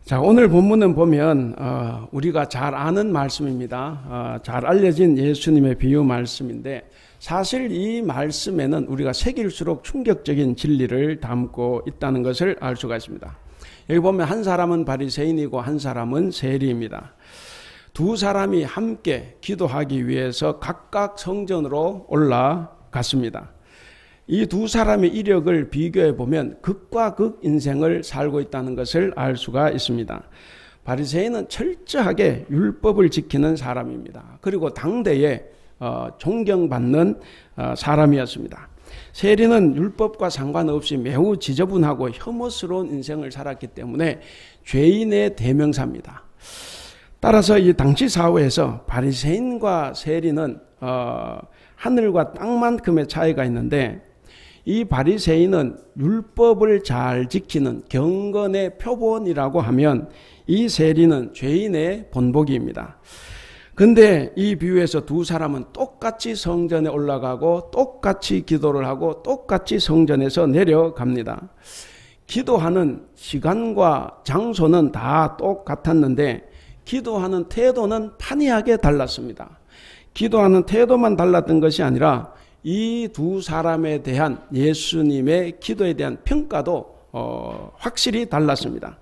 자, 오늘 본문은 보면 우리가 잘 아는 말씀입니다. 잘 알려진 예수님의 비유 말씀인데 사실 이 말씀에는 우리가 새길수록 충격적인 진리를 담고 있다는 것을 알 수가 있습니다. 여기 보면 한 사람은 바리새인이고 한 사람은 세리입니다. 두 사람이 함께 기도하기 위해서 각각 성전으로 올라갔습니다. 이 두 사람의 이력을 비교해 보면 극과 극 인생을 살고 있다는 것을 알 수가 있습니다. 바리새인은 철저하게 율법을 지키는 사람입니다. 그리고 당대에 존경받는 사람이었습니다. 세리는 율법과 상관없이 매우 지저분하고 혐오스러운 인생을 살았기 때문에 죄인의 대명사입니다. 따라서 이 당시 사회에서 바리새인과 세리는 하늘과 땅만큼의 차이가 있는데 이 바리새인은 율법을 잘 지키는 경건의 표본이라고 하면 이 세리는 죄인의 본보기입니다. 근데 이 비유에서 두 사람은 똑같이 성전에 올라가고 똑같이 기도를 하고 똑같이 성전에서 내려갑니다. 기도하는 시간과 장소는 다 똑같았는데 기도하는 태도는 판이하게 달랐습니다. 기도하는 태도만 달랐던 것이 아니라 이 두 사람에 대한 예수님의 기도에 대한 평가도 확실히 달랐습니다.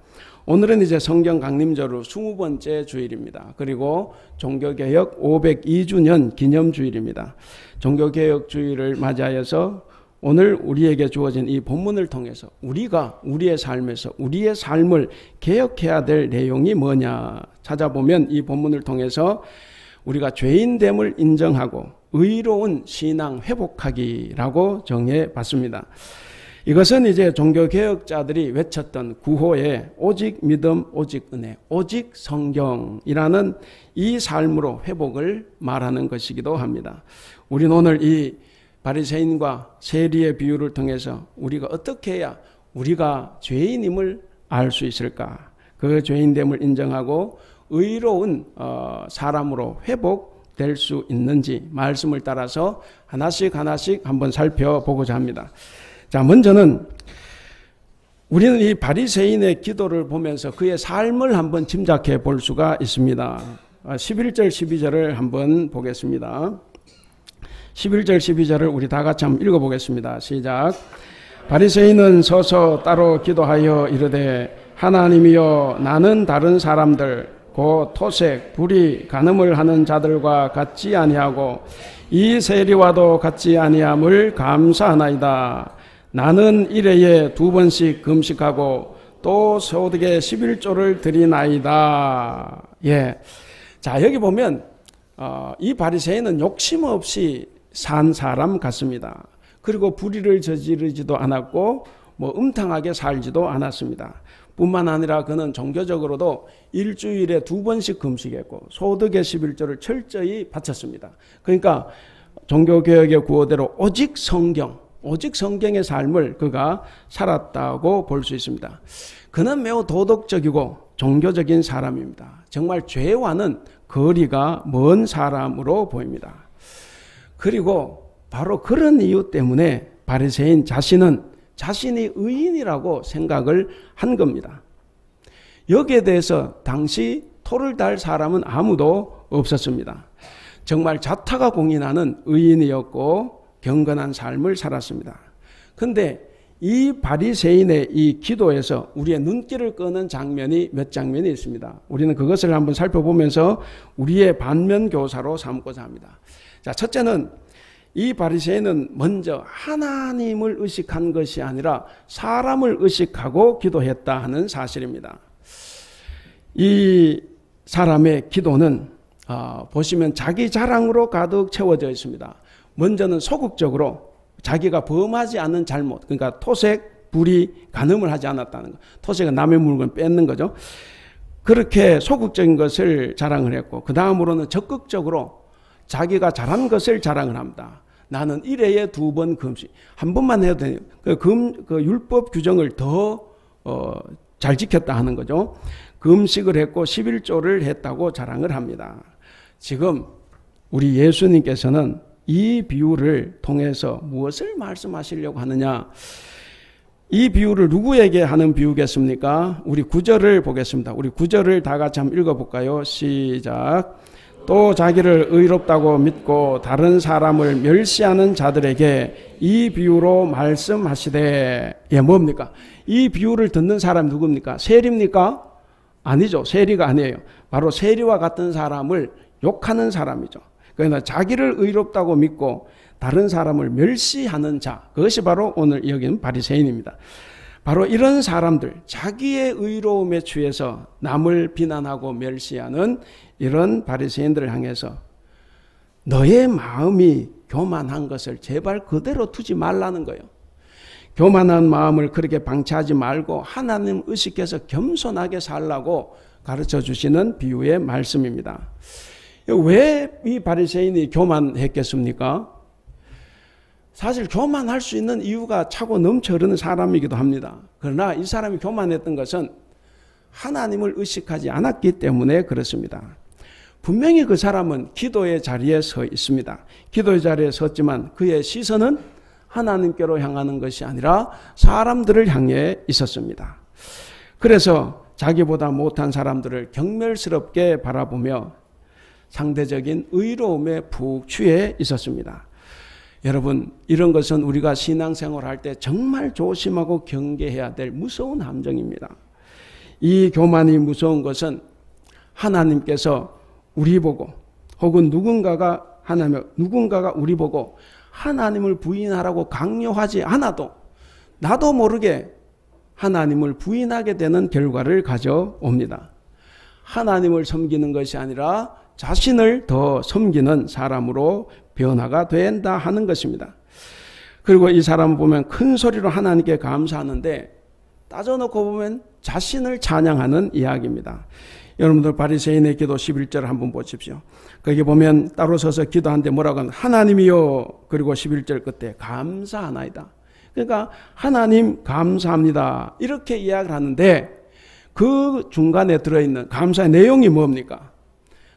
오늘은 이제 성경 강림절로 20번째 주일입니다. 그리고 종교개혁 502주년 기념주일입니다. 종교개혁 주일을 맞이하여서 오늘 우리에게 주어진 이 본문을 통해서 우리가 우리의 삶에서 우리의 삶을 개혁해야 될 내용이 뭐냐 찾아보면 이 본문을 통해서 우리가 죄인됨을 인정하고 의로운 신앙 회복하기라고 정해봤습니다. 이것은 이제 종교개혁자들이 외쳤던 구호에 오직 믿음, 오직 은혜, 오직 성경이라는 이 삶으로 회복을 말하는 것이기도 합니다. 우리는 오늘 이 바리새인과 세리의 비유를 통해서 우리가 어떻게 해야 우리가 죄인임을 알 수 있을까? 그 죄인됨을 인정하고 의로운 사람으로 회복될 수 있는지 말씀을 따라서 하나씩 한번 살펴보고자 합니다. 자, 먼저는 우리는 이 바리새인의 기도를 보면서 그의 삶을 한번 짐작해 볼 수가 있습니다. 11절 12절을 한번 보겠습니다. 11절 12절을 우리 다 같이 한번 읽어보겠습니다. 시작. 바리새인은 서서 따로 기도하여 이르되 하나님이여 나는 다른 사람들 곧 토색, 불의, 간음을 하는 자들과 같지 아니하고 이 세리와도 같지 아니함을 감사하나이다. 나는 일회에 2번씩 금식하고 또 소득의 11조를 드리나이다. 예. 자, 여기 보면 이 바리새인은 욕심 없이 산 사람 같습니다. 그리고 불의를 저지르지도 않았고 음탕하게 살지도 않았습니다. 뿐만 아니라 그는 종교적으로도 일주일에 2번씩 금식했고 소득의 11조를 철저히 바쳤습니다. 그러니까 종교개혁의 구호대로 오직 성경의 삶을 그가 살았다고 볼 수 있습니다. 그는 매우 도덕적이고 종교적인 사람입니다. 정말 죄와는 거리가 먼 사람으로 보입니다. 그리고 바로 그런 이유 때문에 바리새인 자신은 자신이 의인이라고 생각을 한 겁니다. 여기에 대해서 당시 토를 달 사람은 아무도 없었습니다. 정말 자타가 공인하는 의인이었고 경건한 삶을 살았습니다. 그런데 이 바리새인의 이 기도에서 우리의 눈길을 끄는 장면이 몇 장면이 있습니다. 우리는 그것을 한번 살펴보면서 우리의 반면교사로 삼고자 합니다. 자, 첫째는 이 바리새인은 먼저 하나님을 의식한 것이 아니라 사람을 의식하고 기도했다 하는 사실입니다. 이 사람의 기도는 보시면 자기 자랑으로 가득 채워져 있습니다. 먼저는 소극적으로 자기가 범하지 않은 잘못, 그러니까 토색, 불의, 간음을 하지 않았다는 것. 토색은 남의 물건 뺏는 거죠. 그렇게 소극적인 것을 자랑을 했고 그 다음으로는 적극적으로 자기가 잘한 것을 자랑을 합니다. 나는 1회에 2번 금식. 한 번만 해도 돼요. 그 율법 규정을 더 잘 지켰다 하는 거죠. 금식을 했고 11조를 했다고 자랑을 합니다. 지금 우리 예수님께서는 이 비유를 통해서 무엇을 말씀하시려고 하느냐? 이 비유를 누구에게 하는 비유겠습니까? 우리 9절을 보겠습니다. 우리 9절을 다 같이 한번 읽어볼까요? 시작. 또 자기를 의롭다고 믿고 다른 사람을 멸시하는 자들에게 이 비유로 말씀하시되, 예, 뭡니까? 이 비유를 듣는 사람이 누굽니까? 세리입니까? 아니죠. 세리가 아니에요. 바로 세리와 같은 사람을 욕하는 사람이죠. 그러나 자기를 의롭다고 믿고 다른 사람을 멸시하는 자, 그것이 바로 오늘 여기는 바리새인입니다. 바로 이런 사람들, 자기의 의로움에 취해서 남을 비난하고 멸시하는 이런 바리새인들을 향해서 너의 마음이 교만한 것을 제발 그대로 두지 말라는 거예요. 교만한 마음을 그렇게 방치하지 말고 하나님 의식해서 겸손하게 살라고 가르쳐 주시는 비유의 말씀입니다. 왜 이 바리새인이 교만했겠습니까? 사실 교만할 수 있는 이유가 차고 넘쳐 흐르는 사람이기도 합니다. 그러나 이 사람이 교만했던 것은 하나님을 의식하지 않았기 때문에 그렇습니다. 분명히 그 사람은 기도의 자리에 서 있습니다. 기도의 자리에 섰지만 그의 시선은 하나님께로 향하는 것이 아니라 사람들을 향해 있었습니다. 그래서 자기보다 못한 사람들을 경멸스럽게 바라보며 상대적인 의로움에 푹 취해 있었습니다. 여러분, 이런 것은 우리가 신앙생활할 때 정말 조심하고 경계해야 될 무서운 함정입니다. 이 교만이 무서운 것은 하나님께서 우리 보고 혹은 누군가가 우리 보고 하나님을 부인하라고 강요하지 않아도 나도 모르게 하나님을 부인하게 되는 결과를 가져옵니다. 하나님을 섬기는 것이 아니라 자신을 더 섬기는 사람으로 변화가 된다 하는 것입니다. 그리고 이 사람을 보면 큰 소리로 하나님께 감사하는데 따져놓고 보면 자신을 찬양하는 이야기입니다. 여러분들 바리새인의 기도 11절 한번 보십시오. 거기 보면 따로 서서 기도하는데 뭐라고 하면 하나님이요, 그리고 11절 끝에 감사하나이다. 그러니까 하나님 감사합니다 이렇게 이야기를 하는데 그 중간에 들어있는 감사의 내용이 뭡니까?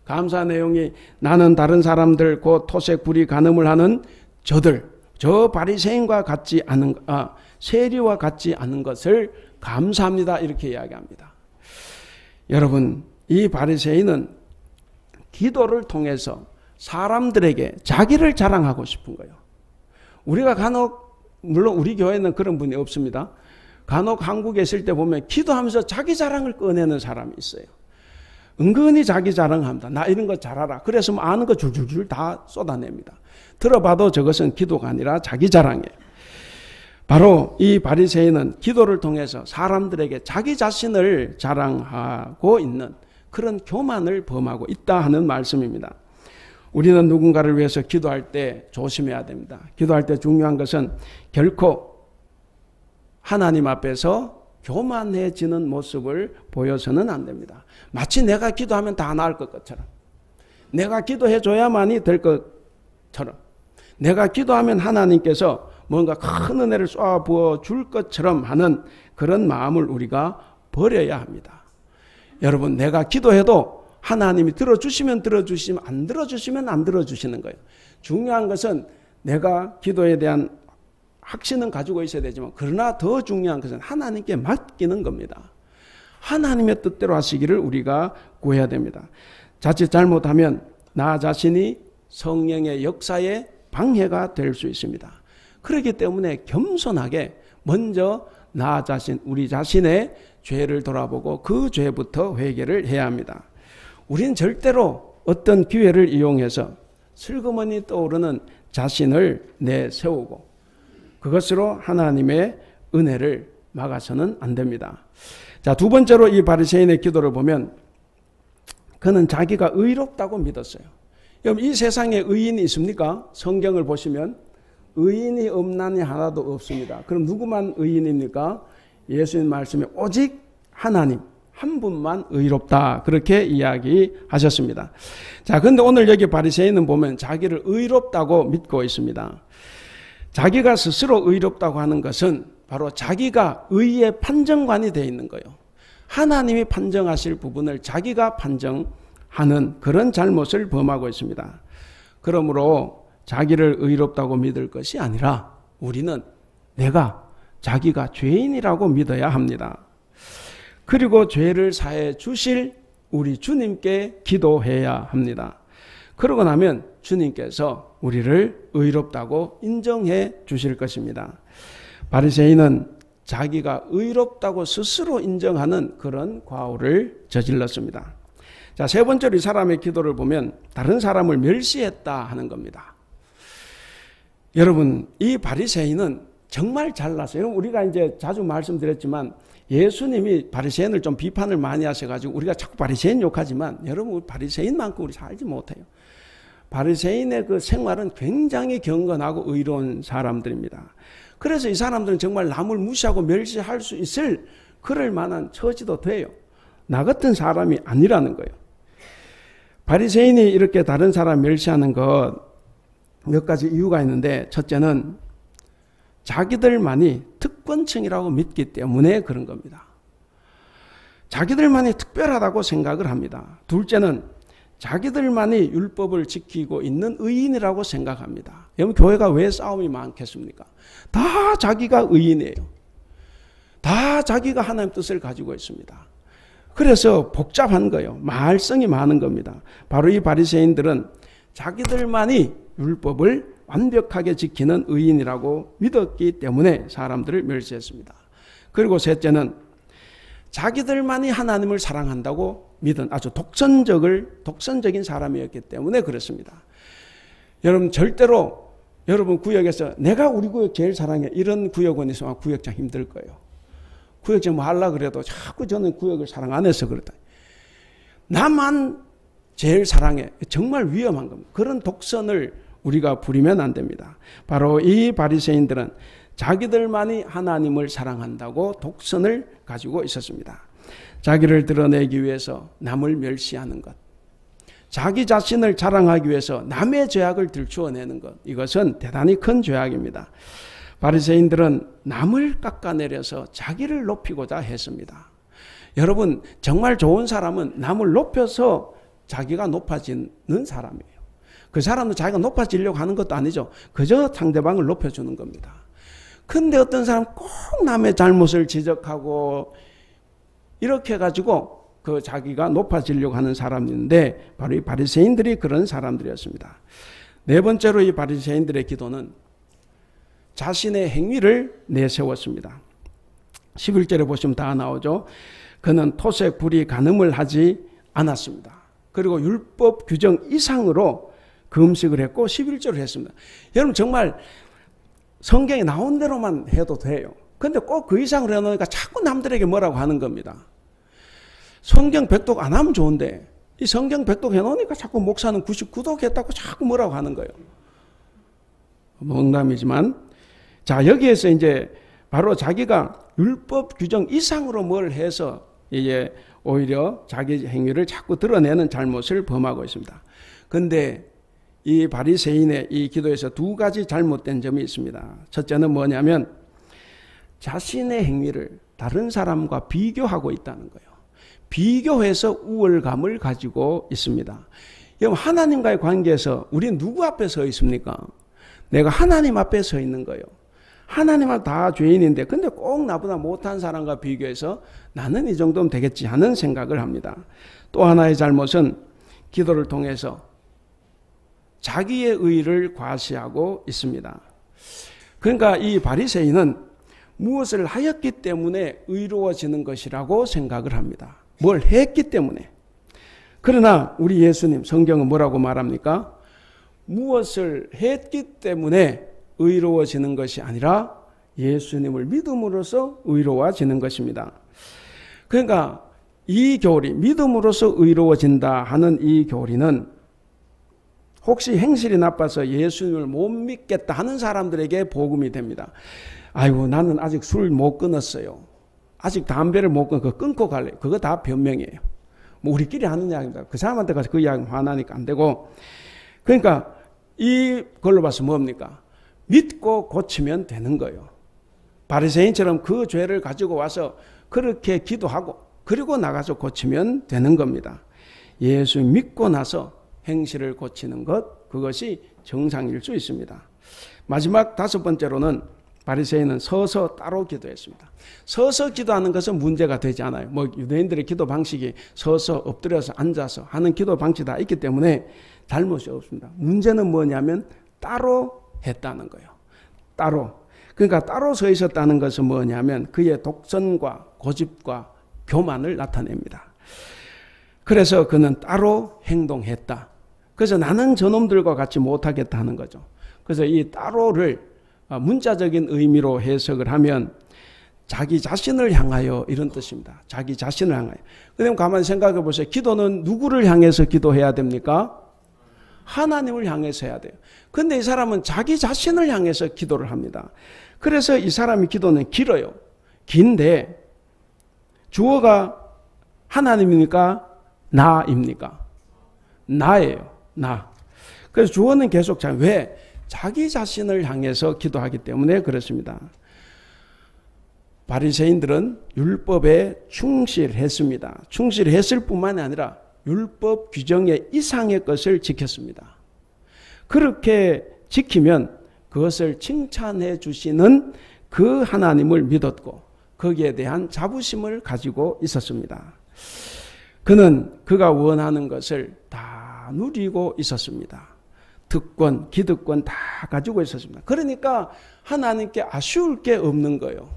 감사 내용이 나는 다른 사람들 곧 토색 불의 간음을 하는 저 바리새인과 같지 않은 세리와 같지 않은 것을 감사합니다 이렇게 이야기합니다. 여러분, 이 바리새인은 기도를 통해서 사람들에게 자기를 자랑하고 싶은 거예요. 우리가 간혹, 물론 우리 교회는 그런 분이 없습니다. 간혹 한국에 있을 때 보면 기도하면서 자기 자랑을 꺼내는 사람이 있어요. 은근히 자기 자랑합니다. 나 이런 거 잘 알아. 그래서 뭐 아는 거 줄줄줄 다 쏟아냅니다. 들어봐도 저것은 기도가 아니라 자기 자랑이에요. 바로 이 바리새인은 기도를 통해서 사람들에게 자기 자신을 자랑하고 있는 그런 교만을 범하고 있다 하는 말씀입니다. 우리는 누군가를 위해서 기도할 때 조심해야 됩니다. 기도할 때 중요한 것은 결코 하나님 앞에서 교만해지는 모습을 보여서는 안 됩니다. 마치 내가 기도하면 다 나을 것처럼, 내가 기도해줘야만이 될 것처럼, 내가 기도하면 하나님께서 뭔가 큰 은혜를 쏘아 부어줄 것처럼 하는 그런 마음을 우리가 버려야 합니다. 여러분, 내가 기도해도 하나님이 들어주시면 들어주시면 안 들어주시면 안 들어주시는 거예요. 중요한 것은 내가 기도에 대한 확신은 가지고 있어야 되지만 그러나 더 중요한 것은 하나님께 맡기는 겁니다. 하나님의 뜻대로 하시기를 우리가 구해야 됩니다. 자칫 잘못하면 나 자신이 성령의 역사에 방해가 될 수 있습니다. 그렇기 때문에 겸손하게 먼저 나 자신, 우리 자신의 죄를 돌아보고 그 죄부터 회개를 해야 합니다. 우리는 절대로 어떤 기회를 이용해서 슬그머니 떠오르는 자신을 내세우고 그것으로 하나님의 은혜를 막아서는 안 됩니다. 자, 두 번째로 이 바리새인의 기도를 보면 그는 자기가 의롭다고 믿었어요. 여러분, 이 세상에 의인이 있습니까? 성경을 보시면 의인이 없나니 하나도 없습니다. 그럼 누구만 의인입니까? 예수님 말씀에 오직 하나님 한 분만 의롭다 그렇게 이야기하셨습니다. 자, 그런데 오늘 여기 바리새인은 보면 자기를 의롭다고 믿고 있습니다. 자기가 스스로 의롭다고 하는 것은 바로 자기가 의의 판정관이 되어 있는 거예요. 하나님이 판정하실 부분을 자기가 판정하는 그런 잘못을 범하고 있습니다. 그러므로 자기를 의롭다고 믿을 것이 아니라 우리는 내가 자기가 죄인이라고 믿어야 합니다. 그리고 죄를 사해 주실 우리 주님께 기도해야 합니다. 그러고 나면 주님께서 우리를 의롭다고 인정해 주실 것입니다. 바리새인은 자기가 의롭다고 스스로 인정하는 그런 과오를 저질렀습니다. 자, 세 번째로 이 사람의 기도를 보면 다른 사람을 멸시했다 하는 겁니다. 여러분, 이 바리새인은 정말 잘났어요. 우리가 이제 자주 말씀드렸지만 예수님이 바리새인을 좀 비판을 많이 하셔가지고 우리가 자꾸 바리새인 욕하지만 여러분, 바리새인만큼 우리 살지 못해요. 바리새인의 그 생활은 굉장히 경건하고 의로운 사람들입니다. 그래서 이 사람들은 정말 남을 무시하고 멸시할 수 있을 그럴 만한 처지도 돼요. 나 같은 사람이 아니라는 거예요. 바리새인이 이렇게 다른 사람 멸시하는 것 몇 가지 이유가 있는데, 첫째는 자기들만이 특권층이라고 믿기 때문에 그런 겁니다. 자기들만이 특별하다고 생각을 합니다. 둘째는 자기들만이 율법을 지키고 있는 의인이라고 생각합니다. 여러분, 교회가 왜 싸움이 많겠습니까? 다 자기가 의인이에요. 다 자기가 하나님 뜻을 가지고 있습니다. 그래서 복잡한 거예요. 말썽이 많은 겁니다. 바로 이 바리새인들은 자기들만이 율법을 완벽하게 지키는 의인이라고 믿었기 때문에 사람들을 멸시했습니다. 그리고 셋째는 자기들만이 하나님을 사랑한다고 믿은 아주 독선적인 사람이었기 때문에 그렇습니다. 여러분, 절대로 여러분 구역에서 내가 우리 구역 제일 사랑해 이런 구역원 있으면 구역장 힘들 거예요. 구역장 뭐 하려고 그래도 자꾸 저는 구역을 사랑 안 해서 그렇다. 나만 제일 사랑해. 정말 위험한 겁니다. 그런 독선을 우리가 부리면 안 됩니다. 바로 이 바리새인들은 자기들만이 하나님을 사랑한다고 독선을 가지고 있었습니다. 자기를 드러내기 위해서 남을 멸시하는 것, 자기 자신을 자랑하기 위해서 남의 죄악을 들추어내는 것, 이것은 대단히 큰 죄악입니다. 바리새인들은 남을 깎아내려서 자기를 높이고자 했습니다. 여러분, 정말 좋은 사람은 남을 높여서 자기가 높아지는 사람이에요. 그 사람도 자기가 높아지려고 하는 것도 아니죠. 그저 상대방을 높여주는 겁니다. 근데 어떤 사람 꼭 남의 잘못을 지적하고 이렇게 해가지고 그 자기가 높아지려고 하는 사람인데 바로 이 바리새인들이 그런 사람들이었습니다. 네 번째로 이 바리새인들의 기도는 자신의 행위를 내세웠습니다. 11절에 보시면 다 나오죠. 그는 토색, 불의, 간음을 하지 않았습니다. 그리고 율법 규정 이상으로 금식을 했고 11절을 했습니다. 여러분, 정말 성경에 나온 대로만 해도 돼요. 근데 꼭 그 이상으로 해놓으니까 자꾸 남들에게 뭐라고 하는 겁니다. 성경 백독 안 하면 좋은데 이 성경 백독 해놓으니까 자꾸 목사는 99독 했다고 자꾸 뭐라고 하는 거예요. 농담이지만, 자, 여기에서 이제 바로 자기가 율법 규정 이상으로 뭘 해서 이제 오히려 자기 행위를 자꾸 드러내는 잘못을 범하고 있습니다. 근데 이 바리새인의 이 기도에서 두 가지 잘못된 점이 있습니다. 첫째는 뭐냐면 자신의 행위를 다른 사람과 비교하고 있다는 거예요. 비교해서 우월감을 가지고 있습니다. 여러분, 하나님과의 관계에서 우리는 누구 앞에 서 있습니까? 내가 하나님 앞에 서 있는 거예요. 하나님은 다 죄인인데 근데 꼭 나보다 못한 사람과 비교해서 나는 이 정도면 되겠지 하는 생각을 합니다. 또 하나의 잘못은 기도를 통해서 자기의 의를 과시하고 있습니다. 그러니까 이 바리새인은 무엇을 하였기 때문에 의로워지는 것이라고 생각을 합니다. 뭘 했기 때문에. 그러나 우리 예수님 성경은 뭐라고 말합니까? 무엇을 했기 때문에 의로워지는 것이 아니라 예수님을 믿음으로써 의로워지는 것입니다. 그러니까 이 교리, 믿음으로써 의로워진다 하는 이 교리는 혹시 행실이 나빠서 예수님을 못 믿겠다 하는 사람들에게 복음이 됩니다. 아이고, 나는 아직 술 못 끊었어요. 아직 담배를 못 끊고 갈래요. 그거 다 변명이에요. 뭐 우리끼리 하는 이야기입니다. 그 사람한테 가서 그 이야기 화나니까 안 되고. 그러니까 이걸로 봐서 뭡니까? 믿고 고치면 되는 거예요. 바리새인처럼 그 죄를 가지고 와서 그렇게 기도하고 그리고 나가서 고치면 되는 겁니다. 예수 믿고 나서 행실을 고치는 것, 그것이 정상일 수 있습니다. 마지막 다섯 번째로는 바리새인은 서서 따로 기도했습니다. 서서 기도하는 것은 문제가 되지 않아요. 뭐 유대인들의 기도 방식이 서서 엎드려서 앉아서 하는 기도 방식이 다 있기 때문에 잘못이 없습니다. 문제는 뭐냐면 따로 했다는 거예요. 따로. 그러니까 따로 서 있었다는 것은 뭐냐면 그의 독선과 고집과 교만을 나타냅니다. 그래서 그는 따로 행동했다. 그래서 나는 저놈들과 같이 못하겠다 하는 거죠. 그래서 이 따로를 문자적인 의미로 해석을 하면 자기 자신을 향하여 이런 뜻입니다. 자기 자신을 향하여. 그럼 가만히 생각해 보세요. 기도는 누구를 향해서 기도해야 됩니까? 하나님을 향해서 해야 돼요. 근데 이 사람은 자기 자신을 향해서 기도를 합니다. 그래서 이 사람의 기도는 길어요. 긴데 주어가 하나님입니까? 나입니까? 나예요. 나. 그래서 주어는 계속 왜? 자기 자신을 향해서 기도하기 때문에 그렇습니다. 바리새인들은 율법에 충실했습니다. 충실했을 뿐만이 아니라 율법 규정의 이상의 것을 지켰습니다. 그렇게 지키면 그것을 칭찬해 주시는 그 하나님을 믿었고 거기에 대한 자부심을 가지고 있었습니다. 그는 그가 원하는 것을 다 누리고 있었습니다. 특권, 기득권 다 가지고 있었습니다. 그러니까 하나님께 아쉬울 게 없는 거예요.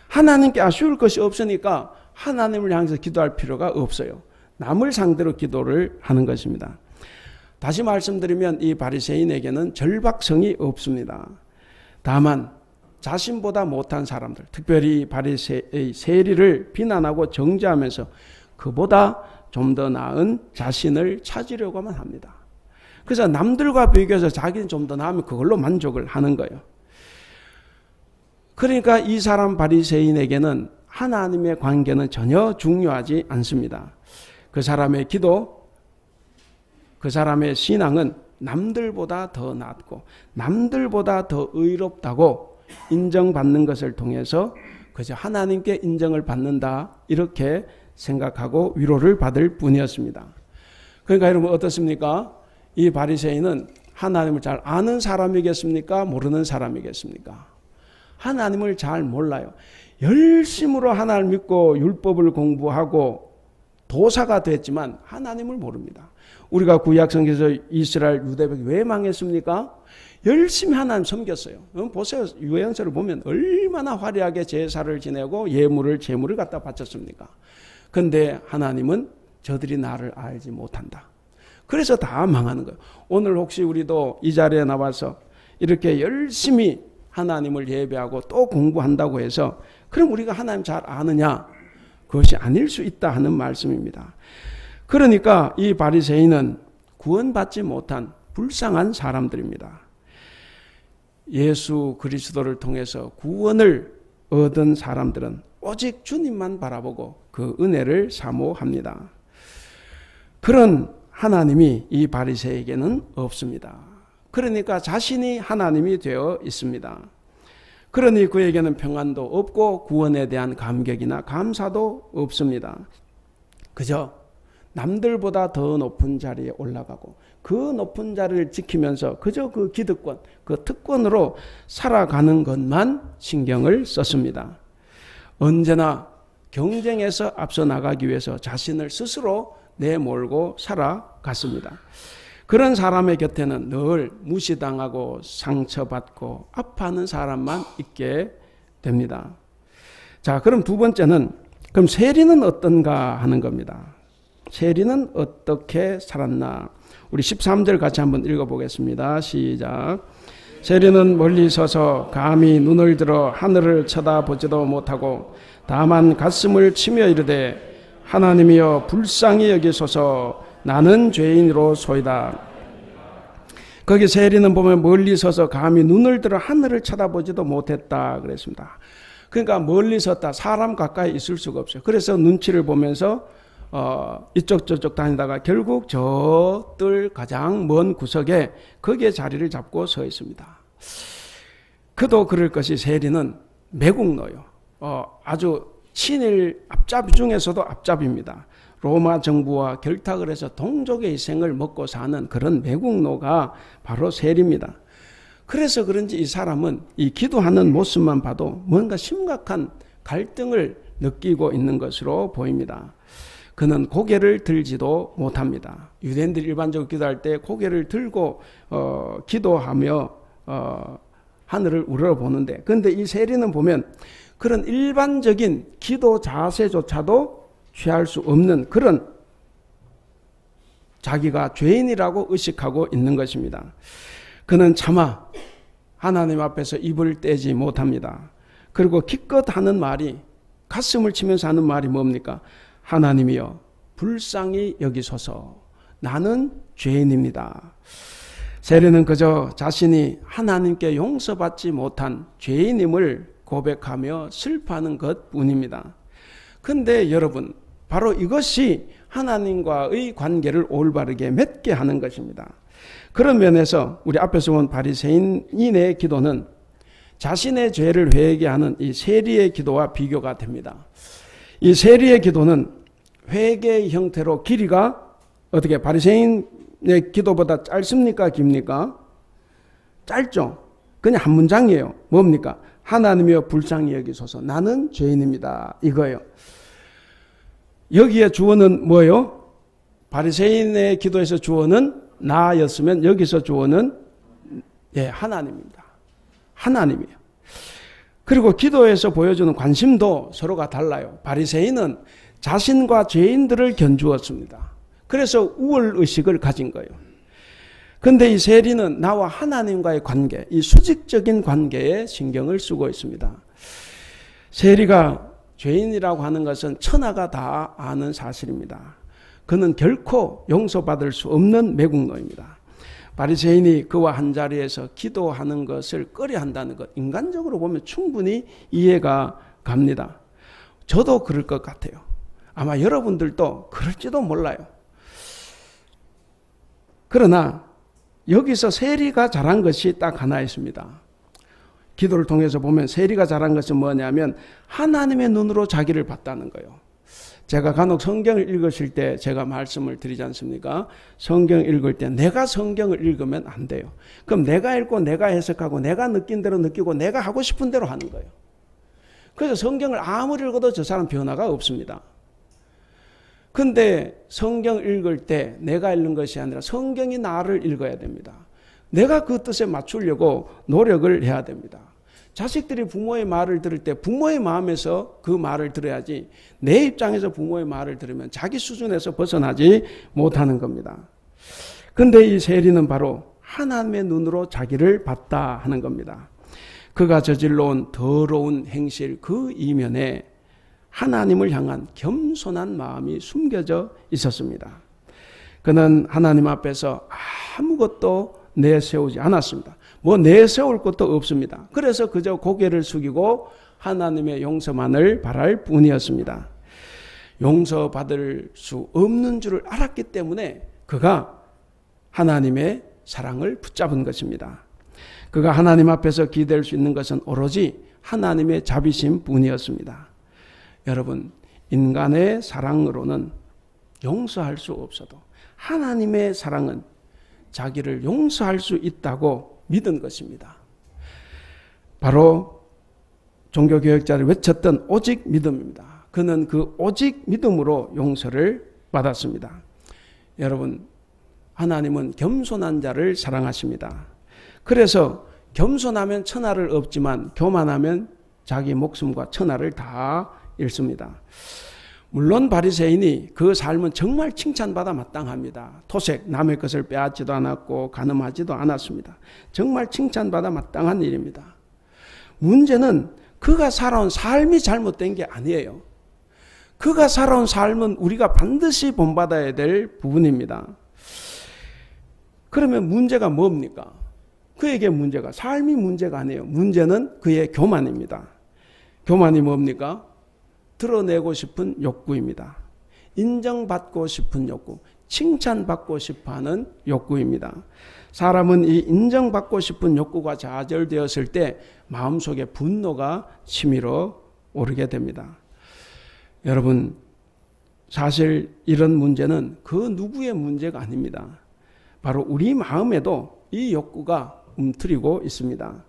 하나님께 아쉬울 것이 없으니까 하나님을 향해서 기도할 필요가 없어요. 남을 상대로 기도를 하는 것입니다. 다시 말씀드리면 이 바리새인에게는 절박성이 없습니다. 다만 자신보다 못한 사람들, 특별히 바리새의 세리를 비난하고 정죄하면서 그보다 좀 더 나은 자신을 찾으려고만 합니다. 그래서 남들과 비교해서 자기는 좀 더 나으면 그걸로 만족을 하는 거예요. 그러니까 이 사람 바리새인에게는 하나님의 관계는 전혀 중요하지 않습니다. 그 사람의 기도, 그 사람의 신앙은 남들보다 더 낫고 남들보다 더 의롭다고 인정받는 것을 통해서 그저 하나님께 인정을 받는다 이렇게 생각하고 위로를 받을 뿐이었습니다. 그러니까 여러분 어떻습니까? 이 바리새인은 하나님을 잘 아는 사람이겠습니까? 모르는 사람이겠습니까? 하나님을 잘 몰라요. 열심으로 하나님을 믿고 율법을 공부하고 도사가 됐지만 하나님을 모릅니다. 우리가 구약 성경에서 이스라엘 유대백이 왜 망했습니까? 열심히 하나님 섬겼어요. 보세요. 유행서를 보면 얼마나 화려하게 제사를 지내고 예물을 제물을 갖다 바쳤습니까? 그런데 하나님은 저들이 나를 알지 못한다. 그래서 다 망하는 거예요. 오늘 혹시 우리도 이 자리에 나와서 이렇게 열심히 하나님을 예배하고 또 공부한다고 해서 그럼 우리가 하나님 잘 아느냐? 그것이 아닐 수 있다 하는 말씀입니다. 그러니까 이 바리새인은 구원받지 못한 불쌍한 사람들입니다. 예수 그리스도를 통해서 구원을 얻은 사람들은 오직 주님만 바라보고 그 은혜를 사모합니다. 그런 하나님이 이 바리새에게는 없습니다. 그러니까 자신이 하나님이 되어 있습니다. 그러니 그에게는 평안도 없고 구원에 대한 감격이나 감사도 없습니다. 그저 남들보다 더 높은 자리에 올라가고 그 높은 자리를 지키면서 그저 그 기득권, 그 특권으로 살아가는 것만 신경을 썼습니다. 언제나 경쟁에서 앞서 나가기 위해서 자신을 스스로 내몰고 살아갔습니다. 그런 사람의 곁에는 늘 무시당하고 상처받고 아파하는 사람만 있게 됩니다. 자, 그럼 두 번째는 그럼 세리는 어떤가 하는 겁니다. 세리는 어떻게 살았나? 우리 13절 같이 한번 읽어보겠습니다. 시작. 세리는 멀리 서서 감히 눈을 들어 하늘을 쳐다보지도 못하고 다만 가슴을 치며 이르되 하나님이여 불쌍히 여기소서 나는 죄인으로소이다. 거기 세리는 보면 멀리 서서 감히 눈을 들어 하늘을 쳐다보지도 못했다 그랬습니다. 그러니까 멀리 섰다. 사람 가까이 있을 수가 없어요. 그래서 눈치를 보면서 이쪽 저쪽 다니다가 결국 저들 가장 먼 구석에 거기에 자리를 잡고 서 있습니다. 그도 그럴 것이 세리는 매국노요. 아주 친일 앞잡이 중에서도 앞잡이입니다. 로마 정부와 결탁을 해서 동족의 희생을 먹고 사는 그런 매국노가 바로 세리입니다. 그래서 그런지 이 사람은 이 기도하는 모습만 봐도 뭔가 심각한 갈등을 느끼고 있는 것으로 보입니다. 그는 고개를 들지도 못합니다. 유대인들이 일반적으로 기도할 때 고개를 들고 기도하며 하늘을 우러러보는데, 그런데 이 세리는 보면 그런 일반적인 기도 자세조차도 취할 수 없는 그런 자기가 죄인이라고 의식하고 있는 것입니다. 그는 차마 하나님 앞에서 입을 떼지 못합니다. 그리고 기껏 하는 말이, 가슴을 치면서 하는 말이 뭡니까? 하나님이여 불쌍히 여기소서, 나는 죄인입니다. 세리는 그저 자신이 하나님께 용서받지 못한 죄인임을 고백하며 슬퍼하는 것뿐입니다. 그런데 여러분, 바로 이것이 하나님과의 관계를 올바르게 맺게 하는 것입니다. 그런 면에서 우리 앞에서 본 바리새인의 기도는 자신의 죄를 회개하는 이 세리의 기도와 비교가 됩니다. 이 세리의 기도는 회개의 형태로 길이가 어떻게 바리새인의 기도보다 짧습니까? 깁니까? 짧죠. 그냥 한 문장이에요. 뭡니까? 하나님이여 불쌍히 여기소서, 나는 죄인입니다. 이거예요. 여기에 주어는 뭐예요? 바리새인의 기도에서 주어는 나였으면 여기서 주어는 하나님입니다. 하나님이에요. 그리고 기도에서 보여주는 관심도 서로가 달라요. 바리새인은 자신과 죄인들을 견주었습니다. 그래서 우월의식을 가진 거예요. 그런데 이 세리는 나와 하나님과의 관계, 이 수직적인 관계에 신경을 쓰고 있습니다. 세리가 죄인이라고 하는 것은 천하가 다 아는 사실입니다. 그는 결코 용서받을 수 없는 매국노입니다. 바리새인이 그와 한자리에서 기도하는 것을 꺼려한다는 것, 인간적으로 보면 충분히 이해가 갑니다. 저도 그럴 것 같아요. 아마 여러분들도 그럴지도 몰라요. 그러나 여기서 세리가 잘한 것이 딱 하나 있습니다. 기도를 통해서 보면 세리가 잘한 것은 뭐냐면 하나님의 눈으로 자기를 봤다는 거예요. 제가 간혹 성경을 읽으실 때 제가 말씀을 드리지 않습니까? 성경 읽을 때 내가 성경을 읽으면 안 돼요. 그럼 내가 읽고 내가 해석하고 내가 느낀 대로 느끼고 내가 하고 싶은 대로 하는 거예요. 그래서 성경을 아무리 읽어도 저 사람 변화가 없습니다. 근데 성경 읽을 때 내가 읽는 것이 아니라 성경이 나를 읽어야 됩니다. 내가 그 뜻에 맞추려고 노력을 해야 됩니다. 자식들이 부모의 말을 들을 때 부모의 마음에서 그 말을 들어야지, 내 입장에서 부모의 말을 들으면 자기 수준에서 벗어나지 못하는 겁니다. 그런데 이 세리는 바로 하나님의 눈으로 자기를 봤다 하는 겁니다. 그가 저질러 온 더러운 행실 그 이면에 하나님을 향한 겸손한 마음이 숨겨져 있었습니다. 그는 하나님 앞에서 아무것도 내세우지 않았습니다. 뭐 내세울 것도 없습니다. 그래서 그저 고개를 숙이고 하나님의 용서만을 바랄 뿐이었습니다. 용서받을 수 없는 줄을 알았기 때문에 그가 하나님의 사랑을 붙잡은 것입니다. 그가 하나님 앞에서 기댈 수 있는 것은 오로지 하나님의 자비심 뿐이었습니다. 여러분, 인간의 사랑으로는 용서할 수 없어도 하나님의 사랑은 자기를 용서할 수 있다고 믿은 것입니다. 바로 종교개혁자를 외쳤던 오직 믿음입니다. 그는 그 오직 믿음으로 용서를 받았습니다. 여러분, 하나님은 겸손한 자를 사랑하십니다. 그래서 겸손하면 천하를 얻지만 교만하면 자기 목숨과 천하를 다 잃습니다. 물론 바리새인이 그 삶은 정말 칭찬받아 마땅합니다. 토색, 남의 것을 빼앗지도 않았고 간음하지도 않았습니다. 정말 칭찬받아 마땅한 일입니다. 문제는 그가 살아온 삶이 잘못된 게 아니에요. 그가 살아온 삶은 우리가 반드시 본받아야 될 부분입니다. 그러면 문제가 뭡니까? 그에게 문제가, 삶이 문제가 아니에요. 문제는 그의 교만입니다. 교만이 뭡니까? 드러내고 싶은 욕구입니다. 인정받고 싶은 욕구, 칭찬받고 싶어하는 욕구입니다. 사람은 이 인정받고 싶은 욕구가 좌절되었을 때 마음속에 분노가 치밀어 오르게 됩니다. 여러분, 사실 이런 문제는 그 누구의 문제가 아닙니다. 바로 우리 마음에도 이 욕구가 움트리고 있습니다.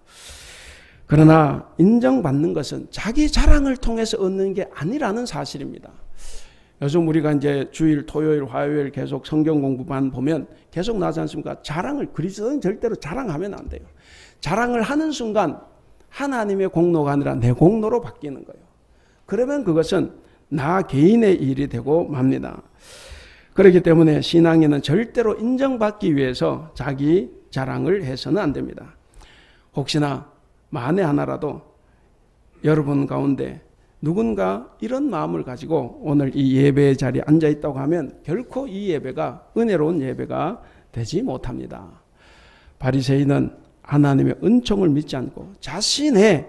그러나 인정받는 것은 자기 자랑을 통해서 얻는 게 아니라는 사실입니다. 요즘 우리가 이제 주일, 토요일, 화요일 계속 성경 공부만 보면 계속 나오지 않습니까? 그리스도는 절대로 자랑하면 안 돼요. 자랑을 하는 순간 하나님의 공로가 아니라 내 공로로 바뀌는 거예요. 그러면 그것은 나 개인의 일이 되고 맙니다. 그렇기 때문에 신앙인은 절대로 인정받기 위해서 자기 자랑을 해서는 안 됩니다. 혹시나 만에 하나라도 여러분 가운데 누군가 이런 마음을 가지고 오늘 이 예배의 자리에 앉아 있다고 하면 결코 이 예배가 은혜로운 예배가 되지 못합니다. 바리새인은 하나님의 은총을 믿지 않고 자신의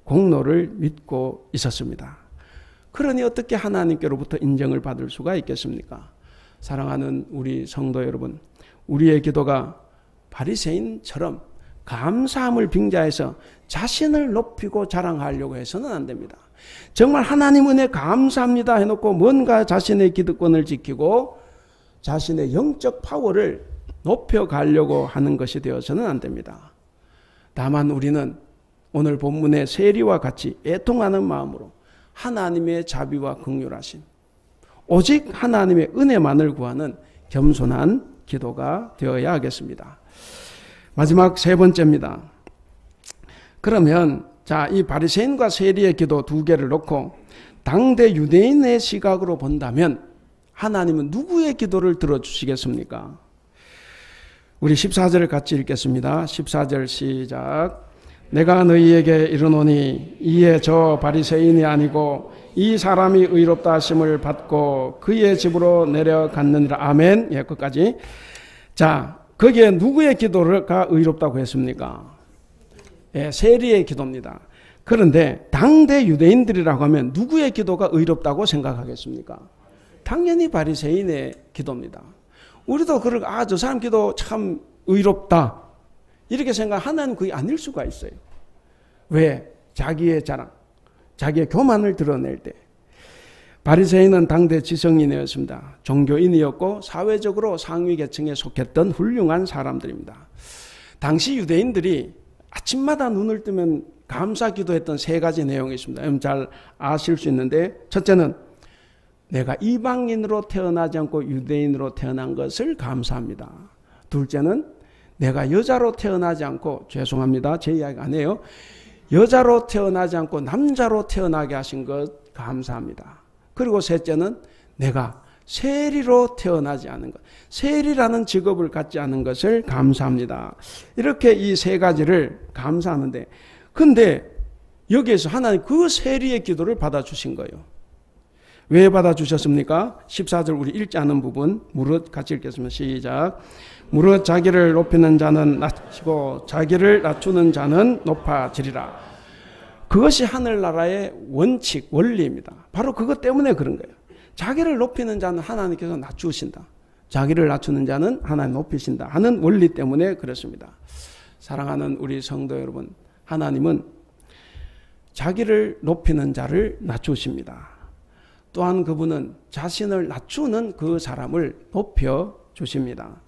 공로를 믿고 있었습니다. 그러니 어떻게 하나님께로부터 인정을 받을 수가 있겠습니까? 사랑하는 우리 성도 여러분, 우리의 기도가 바리새인처럼 감사함을 빙자해서 자신을 높이고 자랑하려고 해서는 안 됩니다. 정말 하나님 은혜 감사합니다 해놓고 뭔가 자신의 기득권을 지키고 자신의 영적 파워를 높여가려고 하는 것이 되어서는 안 됩니다. 다만 우리는 오늘 본문의 세리와 같이 애통하는 마음으로 하나님의 자비와 긍휼하심, 오직 하나님의 은혜만을 구하는 겸손한 기도가 되어야 하겠습니다. 마지막 세 번째입니다. 그러면 이 바리새인과 세리의 기도 두 개를 놓고 당대 유대인의 시각으로 본다면 하나님은 누구의 기도를 들어주시겠습니까? 우리 14절을 같이 읽겠습니다. 14절 시작. 내가 너희에게 이르노니 이에 저 바리새인이 아니고 이 사람이 의롭다 하심을 받고 그의 집으로 내려갔느니라. 아멘. 예, 끝까지. 자, 거기에 누구의 기도가 의롭다고 했습니까? 예, 세리의 기도입니다. 그런데 당대 유대인들이라고 하면 누구의 기도가 의롭다고 생각하겠습니까? 당연히 바리새인의 기도입니다. 우리도 저 사람 기도 참 의롭다 이렇게 생각하는 그게 아닐 수가 있어요. 왜? 자기의 자랑, 자기의 교만을 드러낼 때. 바리새인은 당대 지성인이었습니다. 종교인이었고 사회적으로 상위 계층에 속했던 훌륭한 사람들입니다. 당시 유대인들이 아침마다 눈을 뜨면 감사 기도했던 세 가지 내용이 있습니다. 잘 아실 수 있는데, 첫째는 내가 이방인으로 태어나지 않고 유대인으로 태어난 것을 감사합니다. 둘째는 내가 여자로 태어나지 않고, 죄송합니다, 제 이야기 아니에요, 여자로 태어나지 않고 남자로 태어나게 하신 것 감사합니다. 그리고 셋째는 내가 세리로 태어나지 않은 것, 세리라는 직업을 갖지 않은 것을 감사합니다. 이렇게 이 세 가지를 감사하는데, 근데 여기에서 하나님 그 세리의 기도를 받아주신 거예요. 왜 받아주셨습니까? 14절 우리 읽지 않은 부분 무릇 같이 읽겠습니다. 시작. 무릇 자기를 높이는 자는 낮추고 자기를 낮추는 자는 높아지리라. 그것이 하늘나라의 원칙, 원리입니다. 바로 그것 때문에 그런 거예요. 자기를 높이는 자는 하나님께서 낮추신다. 자기를 낮추는 자는 하나님 높이신다 하는 원리 때문에 그렇습니다. 사랑하는 우리 성도 여러분, 하나님은 자기를 높이는 자를 낮추십니다. 또한 그분은 자신을 낮추는 그 사람을 높여주십니다.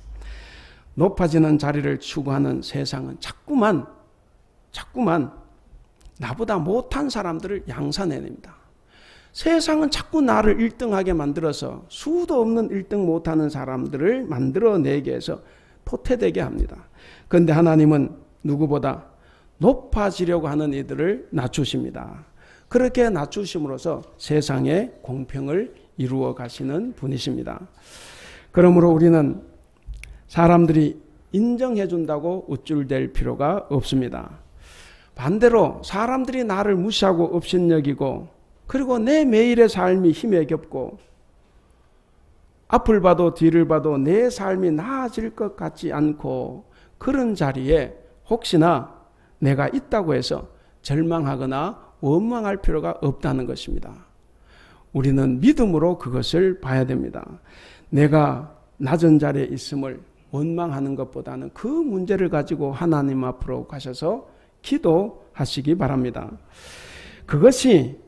높아지는 자리를 추구하는 세상은 자꾸만 나보다 못한 사람들을 양산해냅니다. 세상은 자꾸 나를 1등하게 만들어서 수도 없는 1등 못하는 사람들을 만들어내게 해서 도태되게 합니다. 그런데 하나님은 누구보다 높아지려고 하는 이들을 낮추십니다. 그렇게 낮추심으로써 세상에 공평을 이루어 가시는 분이십니다. 그러므로 우리는 사람들이 인정해 준다고 우쭐댈 필요가 없습니다. 반대로 사람들이 나를 무시하고 업신여기고, 그리고 내 매일의 삶이 힘에 겹고 앞을 봐도 뒤를 봐도 내 삶이 나아질 것 같지 않고, 그런 자리에 혹시나 내가 있다고 해서 절망하거나 원망할 필요가 없다는 것입니다. 우리는 믿음으로 그것을 봐야 됩니다. 내가 낮은 자리에 있음을 원망하는 것보다는 그 문제를 가지고 하나님 앞으로 가셔서 기도하시기 바랍니다. 그것이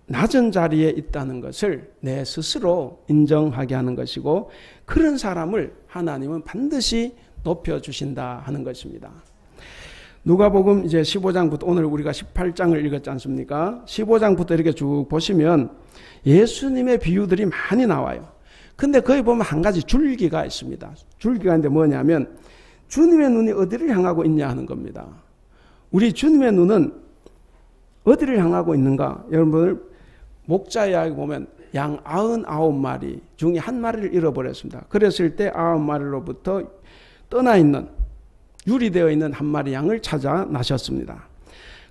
낮은 자리에 있다는 것을 내 스스로 인정하게 하는 것이고, 그런 사람을 하나님은 반드시 높여주신다 하는 것입니다. 누가복음 이제 15장부터 오늘 우리가 18장을 읽었지 않습니까? 15장부터 이렇게 쭉 보시면 예수님의 비유들이 많이 나와요. 근데 거기 보면 한 가지 줄기가 있습니다. 줄기가 있는데 뭐냐면 주님의 눈이 어디를 향하고 있냐 하는 겁니다. 우리 주님의 눈은 어디를 향하고 있는가? 여러분들 목자 이야기 보면 양 99마리 중에 한 마리를 잃어버렸습니다. 그랬을 때 9마리로부터 떠나 있는 유리되어 있는 한 마리 양을 찾아 나셨습니다.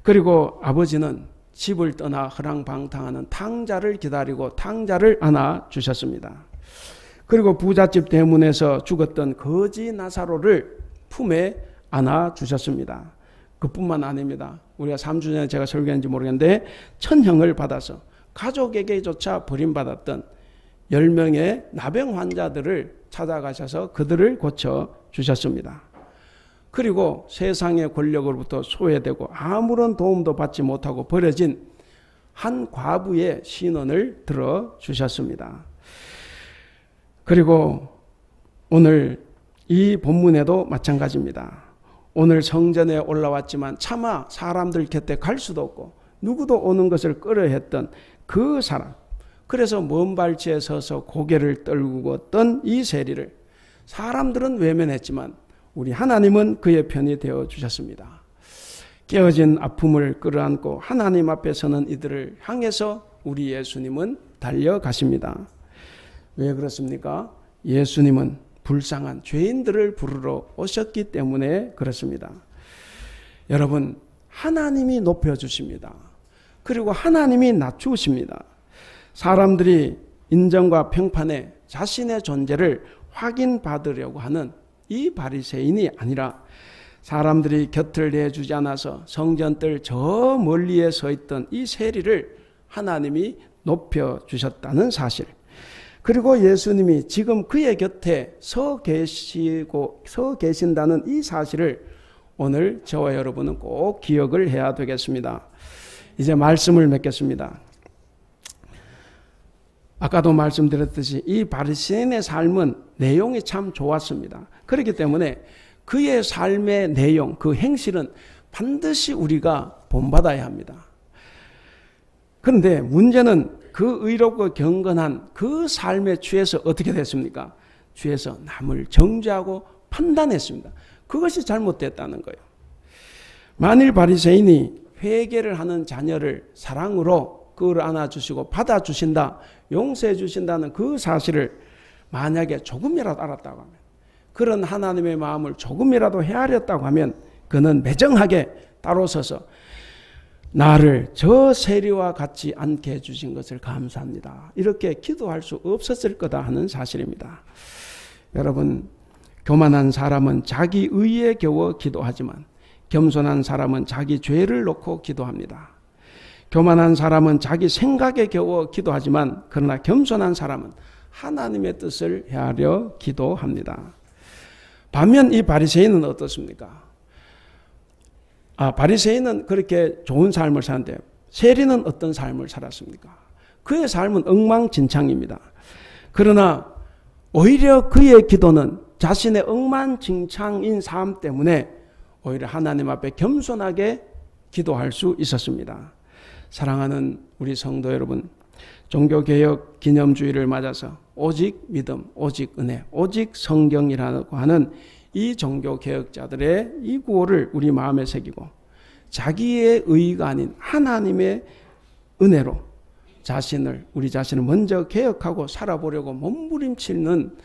그리고 아버지는 집을 떠나 허랑방탕하는 탕자를 기다리고 탕자를 안아 주셨습니다. 그리고 부잣집 대문에서 죽었던 거지 나사로를 품에 안아 주셨습니다. 그뿐만 아닙니다. 우리가 3주 전에 제가 설교했는지 모르겠는데 천형을 받아서 가족에게조차 버림받았던 10명의 나병 환자들을 찾아가셔서 그들을 고쳐 주셨습니다. 그리고 세상의 권력으로부터 소외되고 아무런 도움도 받지 못하고 버려진 한 과부의 신원을 들어주셨습니다. 그리고 오늘 이 본문에도 마찬가지입니다. 오늘 성전에 올라왔지만 차마 사람들 곁에 갈 수도 없고 누구도 오는 것을 꺼려했던 그 사람, 그래서 먼 발치에 서서 고개를 떨구었던 이 세리를 사람들은 외면했지만 우리 하나님은 그의 편이 되어주셨습니다. 깨어진 아픔을 끌어안고 하나님 앞에 서는 이들을 향해서 우리 예수님은 달려가십니다. 왜 그렇습니까? 예수님은 불쌍한 죄인들을 부르러 오셨기 때문에 그렇습니다. 여러분, 하나님이 높여주십니다. 그리고 하나님이 낮추십니다. 사람들이 인정과 평판에 자신의 존재를 확인받으려고 하는 이 바리새인이 아니라 사람들이 곁을 내주지 않아서 성전뜰 저 멀리에 서 있던 이 세리를 하나님이 높여주셨다는 사실, 그리고 예수님이 지금 그의 곁에 서 계신다는 이 사실을 오늘 저와 여러분은 꼭 기억을 해야 되겠습니다. 이제 말씀을 맺겠습니다. 아까도 말씀드렸듯이 이 바리새인의 삶은 내용이 참 좋았습니다. 그렇기 때문에 그의 삶의 내용, 그 행실은 반드시 우리가 본받아야 합니다. 그런데 문제는 그 의롭고 경건한 그 삶에 취해서 어떻게 됐습니까? 취해서 남을 정죄하고 판단했습니다. 그것이 잘못됐다는 거예요. 만일 바리새인이 회개를 하는 자녀를 사랑으로 끌어안아주시고 받아주신다, 용서해 주신다는 그 사실을 만약에 조금이라도 알았다고 하면, 그런 하나님의 마음을 조금이라도 헤아렸다고 하면 그는 매정하게 따로 서서 나를 저 세리와 같이 않게 해주신 것을 감사합니다, 이렇게 기도할 수 없었을 거다 하는 사실입니다. 여러분, 교만한 사람은 자기 의에 겨워 기도하지만 겸손한 사람은 자기 죄를 놓고 기도합니다. 교만한 사람은 자기 생각에 겨워 기도하지만 그러나 겸손한 사람은 하나님의 뜻을 헤아려 기도합니다. 반면 이 바리새인은 어떻습니까? 바리새인은 그렇게 좋은 삶을 사는데 세리는 어떤 삶을 살았습니까? 그의 삶은 엉망진창입니다. 그러나 오히려 그의 기도는 자신의 엉망진창인 삶 때문에 오히려 하나님 앞에 겸손하게 기도할 수 있었습니다. 사랑하는 우리 성도 여러분, 종교개혁 기념주의를 맞아서 오직 믿음, 오직 은혜, 오직 성경이라고 하는 이 종교개혁자들의 이 구호를 우리 마음에 새기고 자기의 의의가 아닌 하나님의 은혜로 우리 자신을 먼저 개혁하고 살아보려고 몸부림치는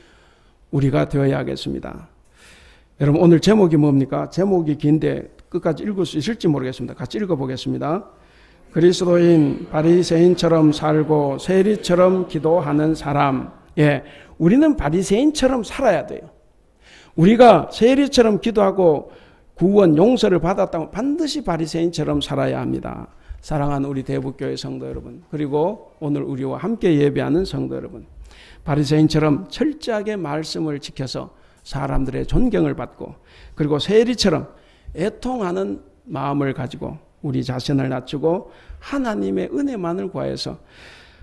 우리가 되어야 하겠습니다. 여러분, 오늘 제목이 뭡니까? 제목이 긴데 끝까지 읽을 수 있을지 모르겠습니다. 같이 읽어보겠습니다. 그리스도인 바리새인처럼 살고 세리처럼 기도하는 사람. 우리는 바리새인처럼 살아야 돼요. 우리가 세리처럼 기도하고 구원, 용서를 받았다면 반드시 바리새인처럼 살아야 합니다. 사랑하는 우리 대북교회 성도 여러분, 그리고 오늘 우리와 함께 예배하는 성도 여러분, 바리새인처럼 철저하게 말씀을 지켜서 사람들의 존경을 받고, 그리고 세리처럼 애통하는 마음을 가지고 우리 자신을 낮추고 하나님의 은혜만을 구하여서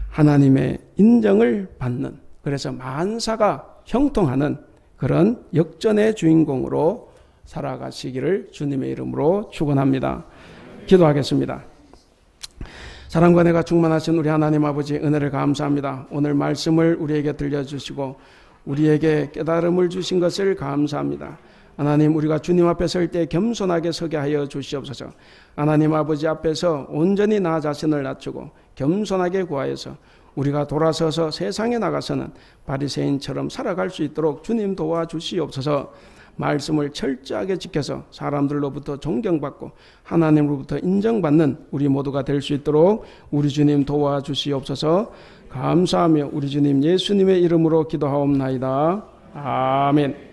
하나님의 인정을 받는, 그래서 만사가 형통하는 그런 역전의 주인공으로 살아가시기를 주님의 이름으로 축원합니다. 기도하겠습니다. 사랑과 은혜가 충만하신 우리 하나님 아버지, 은혜를 감사합니다. 오늘 말씀을 우리에게 들려주시고 우리에게 깨달음을 주신 것을 감사합니다. 하나님, 우리가 주님 앞에 설 때 겸손하게 서게 하여 주시옵소서. 하나님 아버지 앞에서 온전히 나 자신을 낮추고 겸손하게 구하여서 우리가 돌아서서 세상에 나가서는 바리새인처럼 살아갈 수 있도록 주님 도와주시옵소서. 말씀을 철저하게 지켜서 사람들로부터 존경받고 하나님으로부터 인정받는 우리 모두가 될 수 있도록 우리 주님 도와주시옵소서. 감사하며 우리 주님 예수님의 이름으로 기도하옵나이다. 아멘.